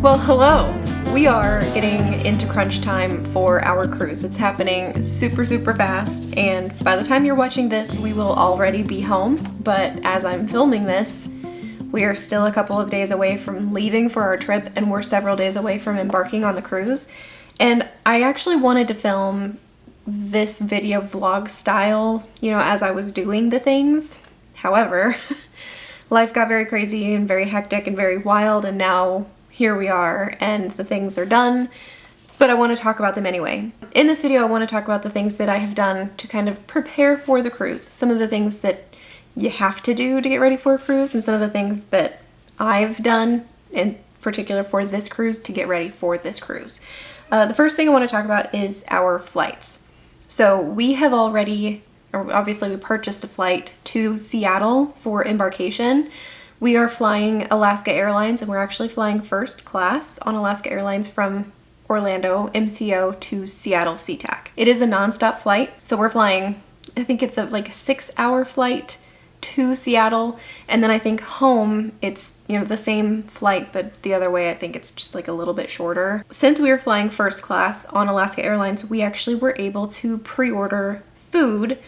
Well, hello! We are getting into crunch time for our cruise. It's happening super fast, and by the time you're watching this, we will already be home. But as I'm filming this, we are still a couple of days away from leaving for our trip, and we're several days away from embarking on the cruise. And I actually wanted to film this video vlog style, as I was doing the things. However, life got very crazy and very hectic and very wild, and now here we are and the things are done, but I want to talk about them anyway. In this video, I want to talk about the things that I have done to kind of prepare for the cruise. Some of the things that you have to do to get ready for a cruise, and some of the things that I've done in particular for this cruise to get ready for this cruise. The first thing I want to talk about is our flights. So we have already, obviously we purchased a flight to Seattle for embarkation. We are flying Alaska Airlines, and we're actually flying first class on Alaska Airlines from Orlando MCO to Seattle SeaTac. It is a non-stop flight, so we're flying, I think it's like a 6-hour flight to Seattle, and then I think home it's the same flight, but the other way I think it's just like a little bit shorter. Since we were flying first class on Alaska Airlines, we actually were able to pre-order food.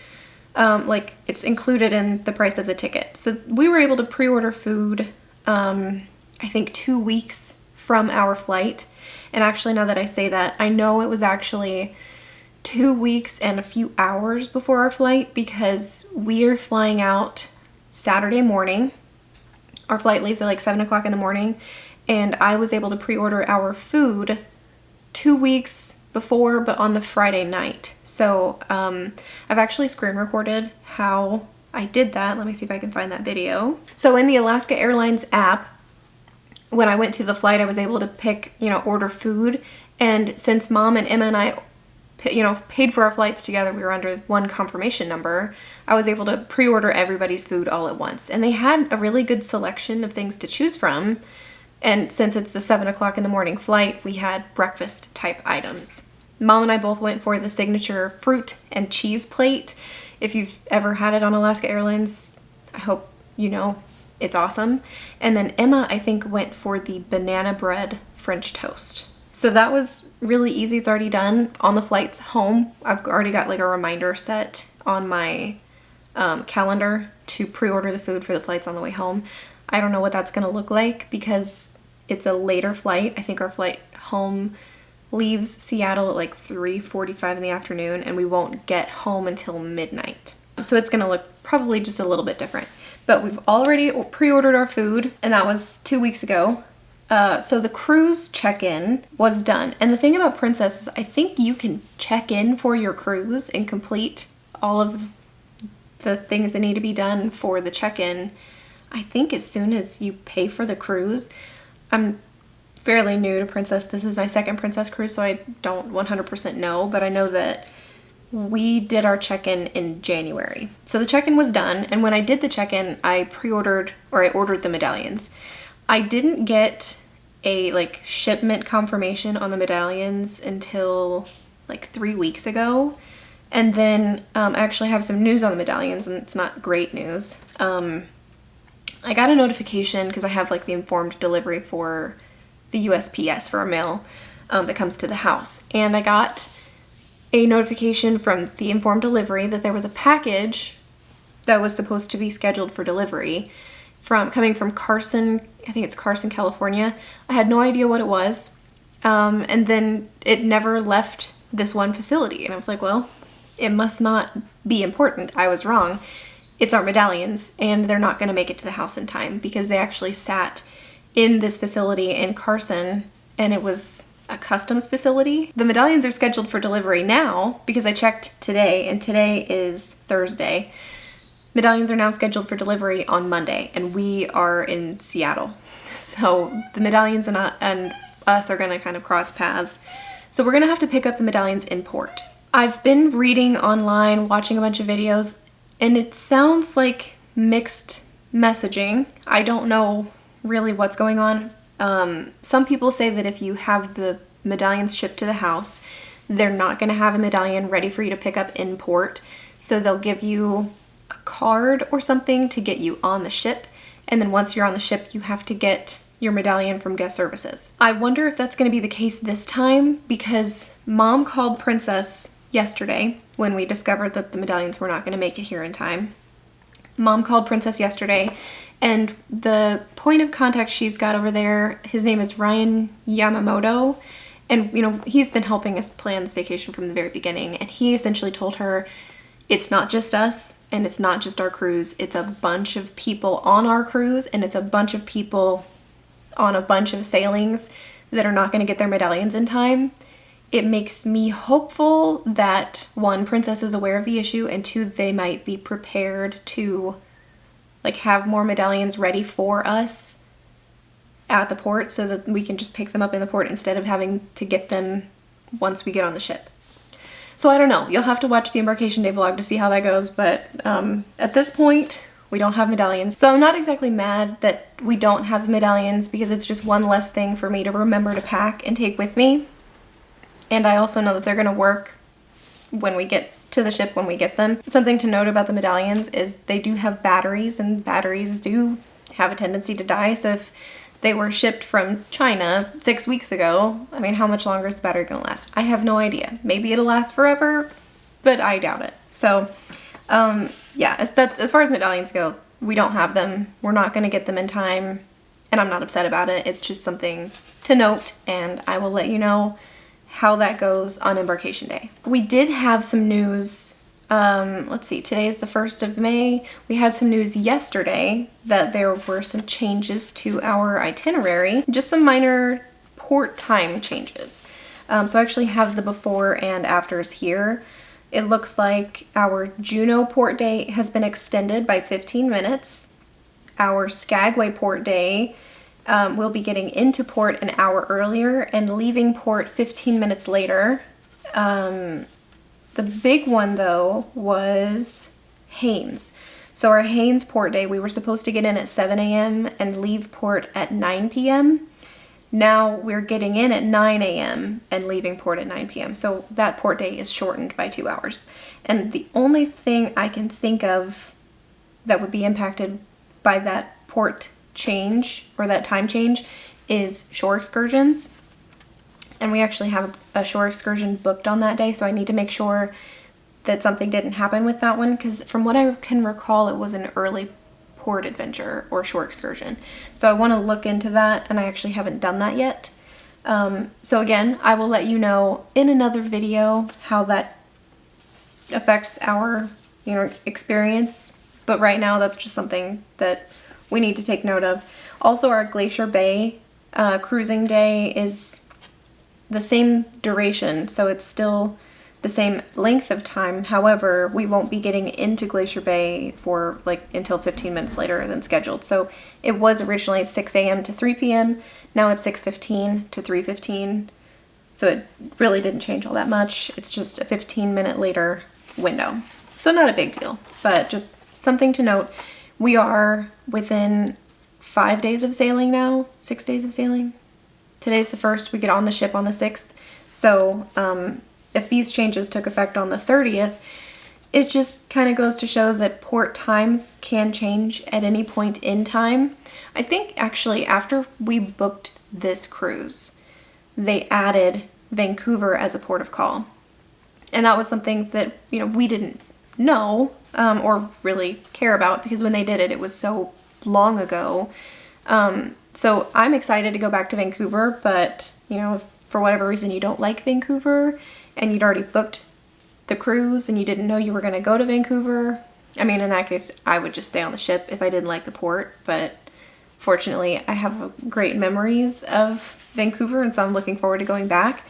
Like it's included in the price of the ticket. So we were able to pre-order food, I think 2 weeks from our flight. And actually, now that I say that, I know it was actually 2 weeks and a few hours before our flight, because we are flying out Saturday morning. Our flight leaves at like 7 o'clock in the morning, and I was able to pre-order our food 2 weeks before, but on the Friday night. So I've actually screen recorded how I did that. Let me see if I can find that video. So in the Alaska Airlines app, when I went to the flight, I was able to pick, order food. And since Mom and Emma and I, paid for our flights together, we were under one confirmation number, I was able to pre-order everybody's food all at once. And they had a really good selection of things to choose from. And since it's the 7 o'clock in the morning flight, we had breakfast type items. Mom and I both went for the signature fruit and cheese plate. If you've ever had it on Alaska Airlines, I hope you know it's awesome. And then Emma, I think, went for the banana bread French toast. So that was really easy. It's already done. On the flights home, I've already got like a reminder set on my calendar to pre-order the food for the flights on the way home. I don't know what that's going to look like because it's a later flight. I think our flight home leaves Seattle at like 3:45 in the afternoon, and we won't get home until midnight. So it's going to look probably just a little bit different. But we've already pre-ordered our food, and that was 2 weeks ago. So the cruise check-in was done. And the thing about Princess is I think you can check in for your cruise and complete all of the things that need to be done for the check-in, I think as soon as you pay for the cruise. I'm fairly new to Princess. This is my second Princess cruise, so I don't 100% know, but I know that we did our check-in in January. So the check-in was done, and when I did the check-in, I ordered the medallions. I didn't get a shipment confirmation on the medallions until like 3 weeks ago. And then I actually have some news on the medallions, and it's not great news. I got a notification because I have like the informed delivery for the USPS for our mail that comes to the house. And I got a notification from the informed delivery that there was a package that was supposed to be scheduled for delivery coming from Carson, I think it's Carson, California. I had no idea what it was. And then it never left this one facility. And I was like, well, it must not be important. I was wrong. It's our medallions, and they're not going to make it to the house in time because they actually sat in this facility in Carson, and it was a customs facility. The medallions are scheduled for delivery now because I checked today, and today is Thursday. Medallions are now scheduled for delivery on Monday, and we are in Seattle. So the medallions and us are going to kind of cross paths. So we're going to have to pick up the medallions in port. I've been reading online, watching a bunch of videos, and it sounds like mixed messaging. I don't know really what's going on. Some people say that if you have the medallions shipped to the house, they're not going to have a medallion ready for you to pick up in port. So they'll give you a card or something to get you on the ship. And then once you're on the ship, you have to get your medallion from guest services. I wonder if that's going to be the case this time, because Mom called Princess yesterday when we discovered that the medallions were not going to make it here in time. Mom called Princess yesterday, and the point of contact she's got over there, his name is Ryan Yamamoto, and you know, he's been helping us plan this vacation from the very beginning, and he essentially told her it's not just us and it's not just our cruise, it's a bunch of people on our cruise and it's a bunch of people on a bunch of sailings that are not going to get their medallions in time. It makes me hopeful that, one, Princess is aware of the issue, and two, they might be prepared to like have more medallions ready for us at the port so that we can just pick them up in the port instead of having to get them once we get on the ship. So I don't know, you'll have to watch the embarkation day vlog to see how that goes, but at this point we don't have medallions. So I'm not exactly mad that we don't have the medallions, because it's just one less thing for me to remember to pack and take with me. And I also know that they're gonna work when we get to the ship when we get them. Something to note about the medallions is they do have batteries, and batteries do have a tendency to die. So if they were shipped from China 6 weeks ago, I mean, how much longer is the battery gonna last? I have no idea. Maybe it'll last forever, but I doubt it. So yeah, as far as medallions go, we don't have them. We're not gonna get them in time, and I'm not upset about it. It's just something to note, and I will let you know how that goes on embarkation day. We did have some news. Let's see, today is the 1st of May. We had some news yesterday that there were some changes to our itinerary, just some minor port time changes. So I actually have the before and afters here. It looks like our Juneau port day has been extended by 15 minutes. Our Skagway port day will be getting into port an hour earlier and leaving port 15 minutes later. The big one though was Haines. So our Haines port day, we were supposed to get in at 7 a.m. and leave port at 9 p.m. Now we're getting in at 9 a.m. and leaving port at 9 p.m. So that port day is shortened by 2 hours. And the only thing I can think of that would be impacted by that port change or that time change is shore excursions. And we actually have a shore excursion booked on that day, so I need to make sure that something didn't happen with that one, because from what I can recall, it was an early port adventure or shore excursion. So I want to look into that, and I actually haven't done that yet. So again, I will let you know in another video how that affects our, you know, experience. But right now, that's just something that we need to take note of. Also, our Glacier Bay cruising day is the same duration, so it's still the same length of time. However, we won't be getting into Glacier Bay for like until 15 minutes later than scheduled. So it was originally 6 a.m. to 3 p.m. Now it's 6:15 to 3:15. So it really didn't change all that much. It's just a 15-minute later window. So not a big deal, but just something to note. We are within 5 days of sailing now, 6 days of sailing. Today's the 1st, we get on the ship on the 6th. So if these changes took effect on the 30th, it just kind of goes to show that port times can change at any point in time. I think actually after we booked this cruise, they added Vancouver as a port of call. And that was something that, you know, we didn't know or really care about, because when they did it, it was so long ago. So I'm excited to go back to Vancouver, but, you know, if for whatever reason you don't like Vancouver and you'd already booked the cruise and you didn't know you were going to go to Vancouver, I mean, in that case, I would just stay on the ship if I didn't like the port. But fortunately, I have great memories of Vancouver, and so I'm looking forward to going back.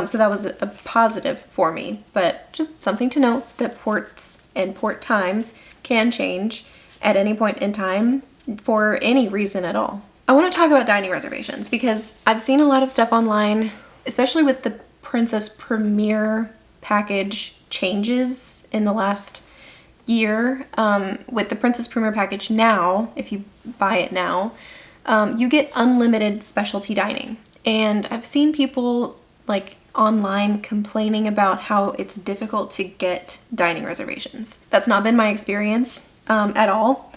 So that was a positive for me, but just something to note that ports and port times can change at any point in time for any reason at all. I want to talk about dining reservations because I've seen a lot of stuff online, especially with the Princess Premier package changes in the last year. With the Princess Premier package now, if you buy it now, you get unlimited specialty dining. And I've seen people like online complaining about how it's difficult to get dining reservations. That's not been my experience at all.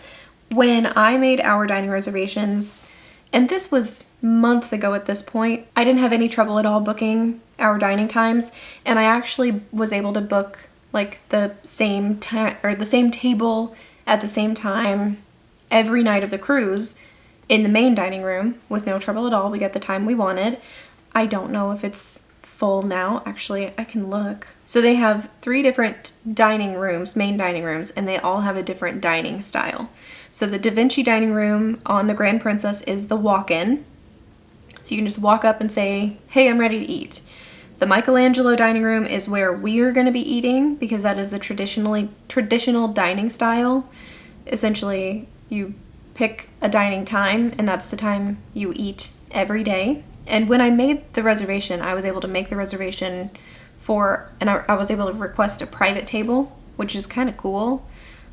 When I made our dining reservations, And this was months ago at this point. I didn't have any trouble at all booking our dining times, and I actually was able to book like the same time or the same table at the same time every night of the cruise in the main dining room with no trouble at all. We got the time we wanted. I don't know if it's full now. Actually, I can look. So they have 3 different dining rooms, main dining rooms, and they all have a different dining style. So the Da Vinci dining room on the Grand Princess is the walk-in. So you can just walk up and say, hey, I'm ready to eat. The Michelangelo dining room is where we are going to be eating because that is the traditional dining style. Essentially, you pick a dining time and that's the time you eat every day. And when I made the reservation, I was able to make the reservation and I was able to request a private table, which is kind of cool.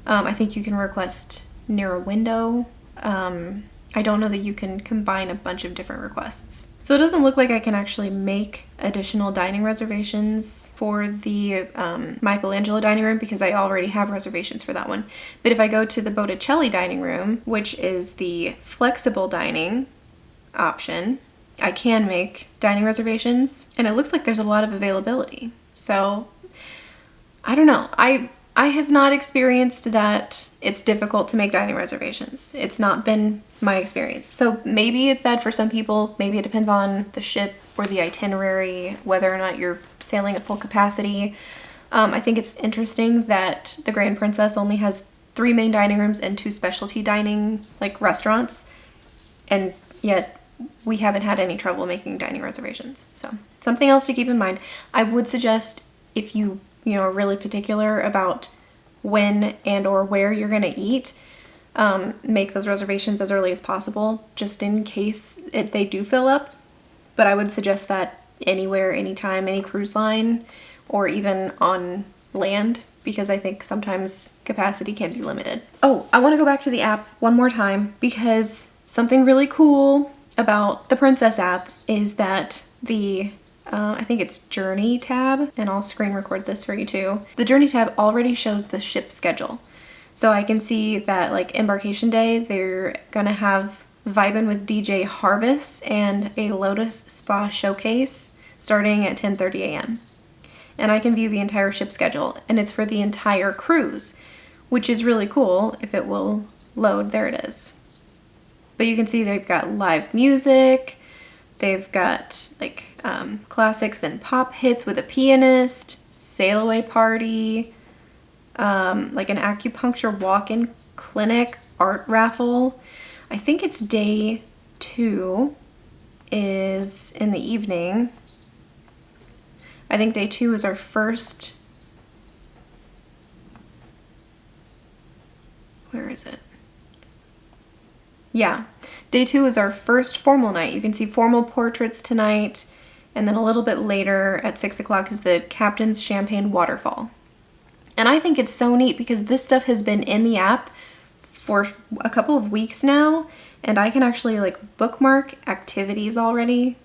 I think you can request near a window. I don't know that you can combine a bunch of different requests. So it doesn't look like I can actually make additional dining reservations for the Michelangelo dining room because I already have reservations for that one. But if I go to the Botticelli dining room, which is the flexible dining option, I can make dining reservations, and it looks like there's a lot of availability. So I don't know. I have not experienced that it's difficult to make dining reservations. It's not been my experience. So maybe it's bad for some people. Maybe it depends on the ship or the itinerary, whether or not you're sailing at full capacity. I think it's interesting that the Grand Princess only has 3 main dining rooms and 2 specialty dining like restaurants, and yet we haven't had any trouble making dining reservations. So something else to keep in mind. I would suggest if you are really particular about when and or where you're going to eat, make those reservations as early as possible, just in case they do fill up. But I would suggest that anywhere, anytime, any cruise line, or even on land, because I think sometimes capacity can be limited. Oh, I want to go back to the app one more time because something really cool about the Princess app is that the I think it's Journey tab, and I'll screen record this for you too. The Journey tab already shows the ship schedule. So I can see that like embarkation day, they're gonna have Vibin' with DJ Harvest and a Lotus Spa showcase starting at 10:30 a.m. And I can view the entire ship schedule, and it's for the entire cruise, which is really cool if it will load. There it is. But you can see they've got live music, they've got like classics and pop hits with a pianist, sail away party, like an acupuncture walk-in clinic, art raffle. I think it's day 2 is in the evening. I think day 2 is our first, where is it? Yeah, day 2 is our first formal night. You can see formal portraits tonight, and then a little bit later at 6 o'clock is the Captain's Champagne Waterfall. And I think it's so neat because this stuff has been in the app for a couple of weeks now, and I can actually like bookmark activities already.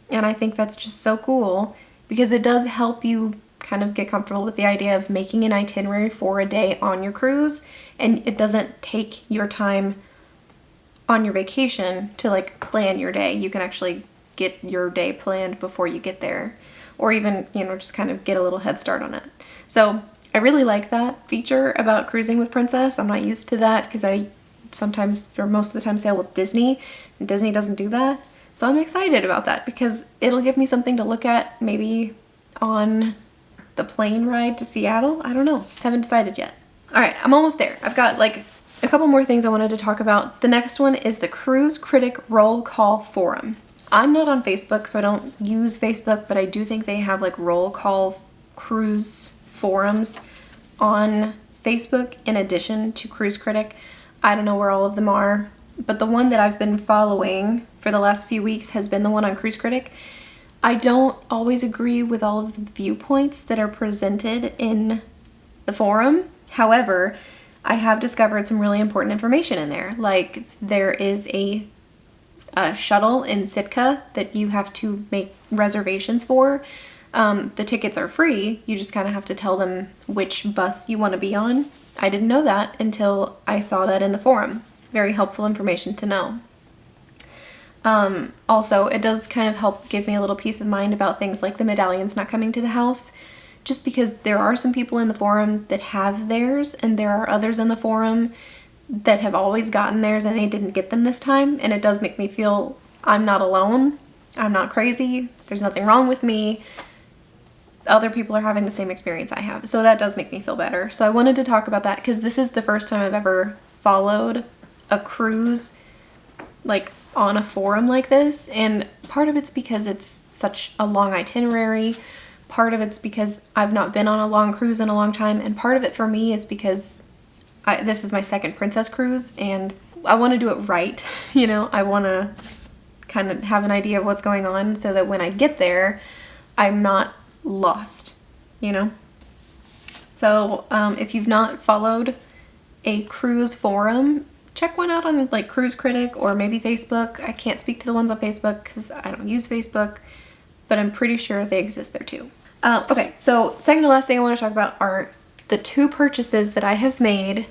And I think that's just so cool because it does help you kind of get comfortable with the idea of making an itinerary for a day on your cruise, and it doesn't take your time on your vacation to like plan your day. You can actually get your day planned before you get there, or even, just kind of get a little head start on it. So I really like that feature about cruising with Princess. I'm not used to that because I sometimes, or most of the time, sail with Disney, and Disney doesn't do that. So I'm excited about that because it'll give me something to look at maybe on the plane ride to Seattle. I don't know. Haven't decided yet. All right, I'm almost there. I've got like a couple more things I wanted to talk about. The next one is the Cruise Critic Roll Call Forum. I'm not on Facebook, so I don't use Facebook, but I do think they have like roll call cruise forums on Facebook in addition to Cruise Critic. I don't know where all of them are, but the one that I've been following for the last few weeks has been the one on Cruise Critic. I don't always agree with all of the viewpoints that are presented in the forum. However, I have discovered some really important information in there. Like there is a shuttle in Sitka that you have to make reservations for. The tickets are free. You just kind of have to tell them which bus you want to be on. I didn't know that until I saw that in the forum. Very helpful information to know. Also, it does kind of help give me a little peace of mind about things like the medallions not coming to the house, just because there are some people in the forum that have theirs, and there are others in the forum that have always gotten theirs and they didn't get them this time, and it does make me feel I'm not alone, I'm not crazy, there's nothing wrong with me, other people are having the same experience I have, so that does make me feel better. So I wanted to talk about that because this is the first time I've ever followed a cruise like on a forum like this, and part of it's because it's such a long itinerary, part of it's because I've not been on a long cruise in a long time, and part of it for me is because this is my second princess cruise and I want to do it right. You know, I want to kind of have an idea of what's going on so that when I get there, I'm not lost, you know? So if you've not followed a cruise forum, check one out on like Cruise Critic or maybe Facebook. I can't speak to the ones on Facebook because I don't use Facebook, but I'm pretty sure they exist there too. Okay, so second to last thing I want to talk about are the 2 purchases that I have made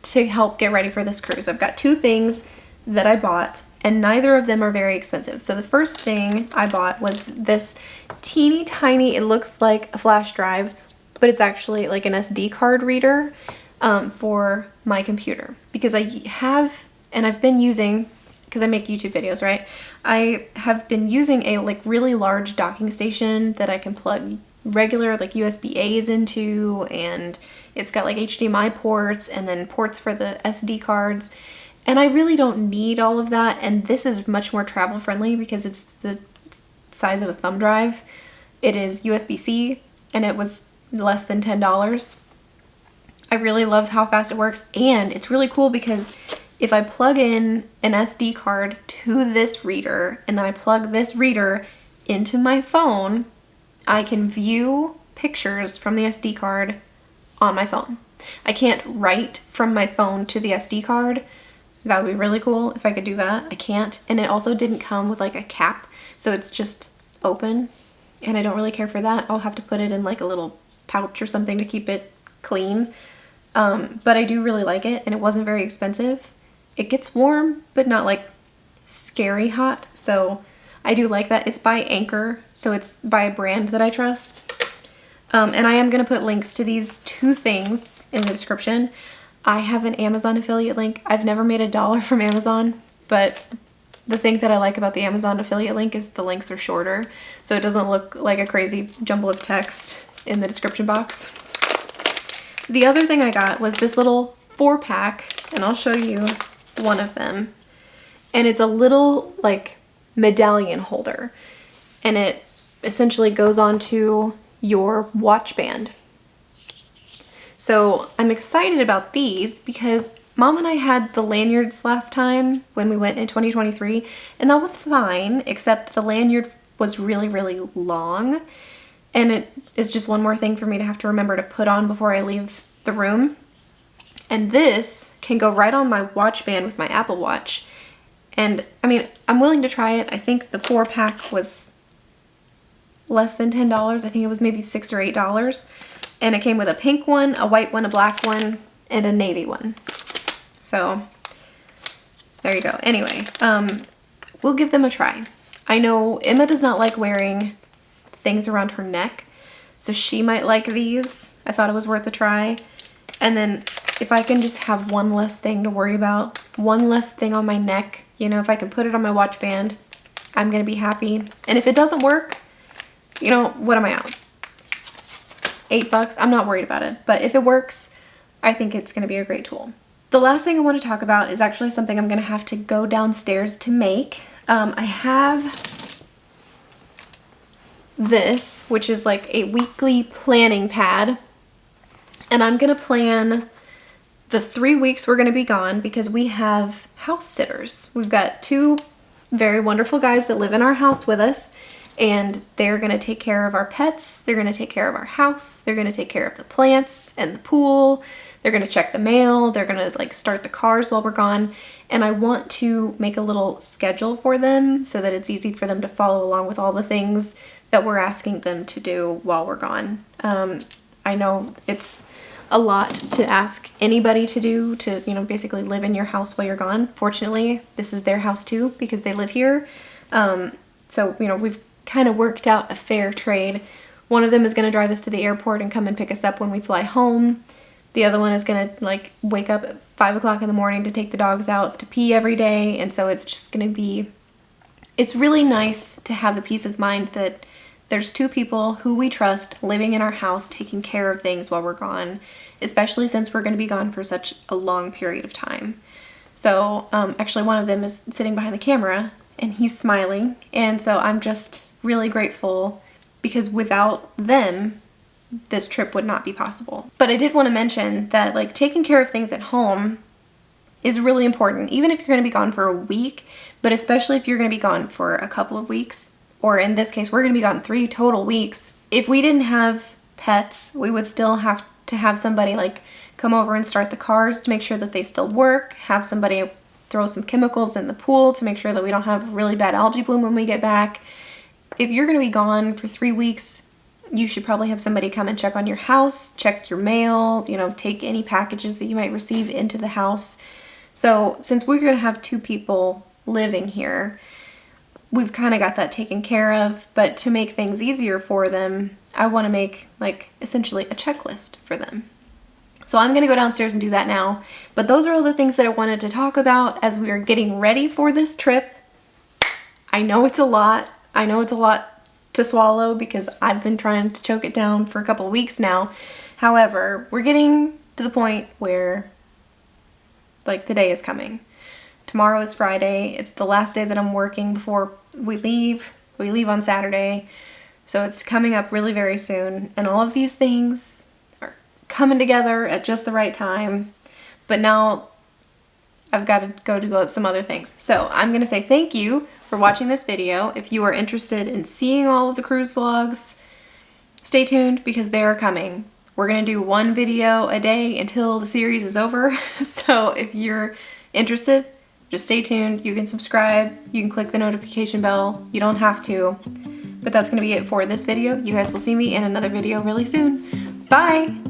to help get ready for this cruise. I've got 2 things that I bought, and neither of them are very expensive. So the first thing I bought was this teeny tiny, it looks like a flash drive, but it's actually like an SD card reader for my computer, because I have, and I've been using, because I make YouTube videos, right? I have been using a like really large docking station that I can plug regular like USB-A's into, and it's got like HDMI ports and then ports for the SD cards, and I really don't need all of that, and this is much more travel friendly because it's the size of a thumb drive. It is USB-C and it was less than $10. I really love how fast it works, and it's really cool because if I plug in an SD card to this reader and then I plug this reader into my phone, I can view pictures from the SD card on my phone. I can't write from my phone to the SD card. That would be really cool if I could do that. I can't. And it also didn't come with like a cap, so it's just open, and I don't really care for that. I'll have to put it in like a little pouch or something to keep it clean. But I do really like it, and it wasn't very expensive. It gets warm, but not like scary hot, so I do like that. It's by Anchor, so it's by a brand that I trust. And I am going to put links to these 2 things in the description. I have an Amazon affiliate link. I've never made $1 from Amazon, but the thing that I like about the Amazon affiliate link is the links are shorter, so it doesn't look like a crazy jumble of text in the description box. The other thing I got was this little 4-pack, and I'll show you one of them. And it's a little like medallion holder, and it essentially goes onto your watch band. So I'm excited about these because Mom and I had the lanyards last time when we went in 2023, and that was fine, except the lanyard was really, really long, and it is just one more thing for me to have to remember to put on before I leave the room. And this can go right on my watch band with my Apple Watch. And I mean, I'm willing to try it. I think the 4-pack was less than $10. I think it was maybe $6 or $8. And it came with a pink one, a white one, a black one, and a navy one. So there you go. Anyway, we'll give them a try. I know Emma does not like wearing things around her neck, so she might like these. I thought it was worth a try. And then if I can just have one less thing to worry about, one less thing on my neck, you know, if I can put it on my watch band, I'm gonna be happy. And if it doesn't work, you know, what am I out? $8, I'm not worried about it. But if it works, I think it's gonna be a great tool. The last thing I want to talk about is actually something I'm gonna have to go downstairs to make. I have this, which is like a weekly planning pad, and I'm gonna plan the 3 weeks we're gonna be gone because we have house sitters. We've got 2 very wonderful guys that live in our house with us, and they're gonna take care of our pets, they're gonna take care of our house, they're gonna take care of the plants and the pool, they're gonna check the mail, they're gonna like start the cars while we're gone, and I want to make a little schedule for them so that it's easy for them to follow along with all the things that we're asking them to do while we're gone. I know it's a lot to ask anybody to do, to, you know, basically live in your house while you're gone. Fortunately, this is their house too because they live here. So, you know, we've kind of worked out a fair trade. One of them is going to drive us to the airport and come and pick us up when we fly home. The other one is going to like wake up at 5 o'clock in the morning to take the dogs out to pee every day. And so it's just going to be, it's really nice to have the peace of mind that there's two people who we trust living in our house, taking care of things while we're gone, especially since we're going to be gone for such a long period of time. So actually one of them is sitting behind the camera and he's smiling. And so I'm just really grateful because without them, this trip would not be possible. But I did want to mention that like taking care of things at home is really important, even if you're going to be gone for a week, but especially if you're going to be gone for a couple of weeks, or in this case, we're going to be gone 3 total weeks. If we didn't have pets, we would still have to have somebody like come over and start the cars to make sure that they still work, have somebody throw some chemicals in the pool to make sure that we don't have really bad algae bloom when we get back. If you're going to be gone for 3 weeks, you should probably have somebody come and check on your house, check your mail, you know, take any packages that you might receive into the house. So since we're going to have 2 people living here, we've kind of got that taken care of. But to make things easier for them, I want to make like essentially a checklist for them. So I'm going to go downstairs and do that now. But those are all the things that I wanted to talk about as we are getting ready for this trip. I know it's a lot. I know it's a lot to swallow because I've been trying to choke it down for a couple of weeks now. However, we're getting to the point where like the day is coming. Tomorrow is Friday. It's the last day that I'm working before we leave. We leave on Saturday. So it's coming up really very soon. And all of these things are coming together at just the right time. But now I've got to go some other things. So I'm going to say thank you for watching this video. If you are interested in seeing all of the cruise vlogs, stay tuned because they are coming. We're going to do 1 video a day until the series is over. So if you're interested, just stay tuned. You can subscribe. You can click the notification bell. You don't have to. But that's going to be it for this video. You guys will see me in another video really soon. Bye!